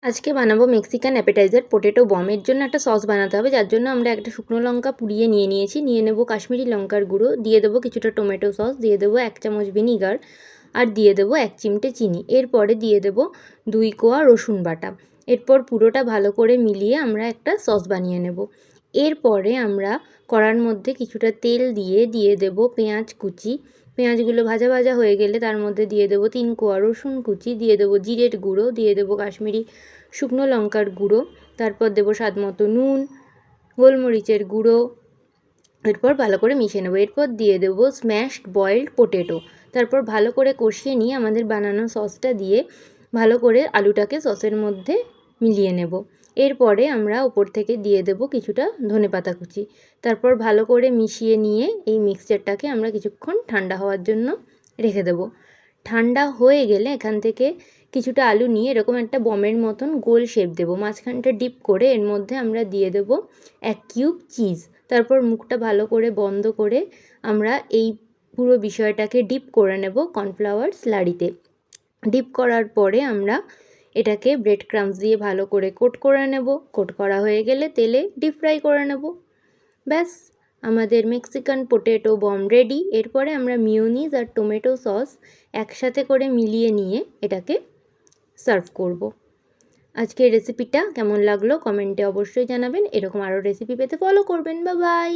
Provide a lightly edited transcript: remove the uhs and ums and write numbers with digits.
আজকে বানাবো Mexican appetiser potato bomb. এর জন্য একটা সস বানাতে হবে, যার জন্য আমরা একটা শুকনো লঙ্কা পুড়িয়ে নিয়েছি। নিয়ে নেব কাশ্মীরি লঙ্কার গুঁড়ো, দিয়ে দেবো কিছুটা টমেটো সস, দিয়ে দেবো 1 চামচ ভিনিগার, আর দিয়ে দেবো 1 চিমটে চিনি। এরপরে দিয়ে দেবো 2 কোয়া রসুন বাটা। এরপর পুরোটা ভালো করে মিলিয়ে আমরা একটা সস বানিয়ে নেব। এরপরে আমরা কড়ার মধ্যে কিছুটা তেল দিয়ে দেবো পেঁয়াজ কুচি। পেঁয়াজগুলো ভাজা ভাজা হয়ে গেলে তার মধ্যে দিয়ে দেবো 3 কোয়া রসুন কুচি, দিয়ে দেবো জিরের গুঁড়ো, দিয়ে দেবো কাশ্মীরি শুকনো লঙ্কার গুঁড়ো, তারপর দেবো স্বাদ মতো নুন, গোলমরিচের গুঁড়ো। এরপর ভালো করে মিশিয়ে নেবো। এরপর দিয়ে দেবো স্ম্যাশড বয়েলড পোটেটো। তারপর ভালো করে কষিয়ে নিয়ে আমাদের বানানো সসটা দিয়ে ভালো করে আলুটাকে সসের মধ্যে মিলিয়ে নেব। এরপরে আমরা ওপর থেকে দিয়ে দেবো কিছুটা ধনেপাতা কুচি। তারপর ভালো করে মিশিয়ে নিয়ে এই মিক্সচারটাকে আমরা কিছুক্ষণ ঠান্ডা হওয়ার জন্য রেখে দেবো। ঠান্ডা হয়ে গেলে এখান থেকে কিছুটা আলু নিয়ে এরকম একটা বমের মতন গোল শেপ দেবো। মাঝখানটা ডিপ করে এর মধ্যে আমরা দিয়ে দেবো 1 কিউব চিজ। তারপর মুখটা ভালো করে বন্ধ করে আমরা এই পুরো বিষয়টাকে ডিপ করে নেব কর্নফ্লাওয়ার স্লারিতে। ডিপ করার পরে আমরা এটাকে ব্রেড ক্রাম্বস দিয়ে ভালো করে কোট করে নেব। কোট করা হয়ে গেলে তেলে ডিপ ফ্রাই করে নেব। ব্যাস, আমাদের মেক্সিকান পোটেটো বম রেডি। এরপরে আমরা মিয়োনিজ আর টমেটো সস একসাথে করে মিলিয়ে নিয়ে এটাকে সার্ভ করব। আজকের রেসিপিটা কেমন লাগলো কমেন্টে অবশ্যই জানাবেন। এরকম আরও রেসিপি পেতে ফলো করবেন। Bye bye.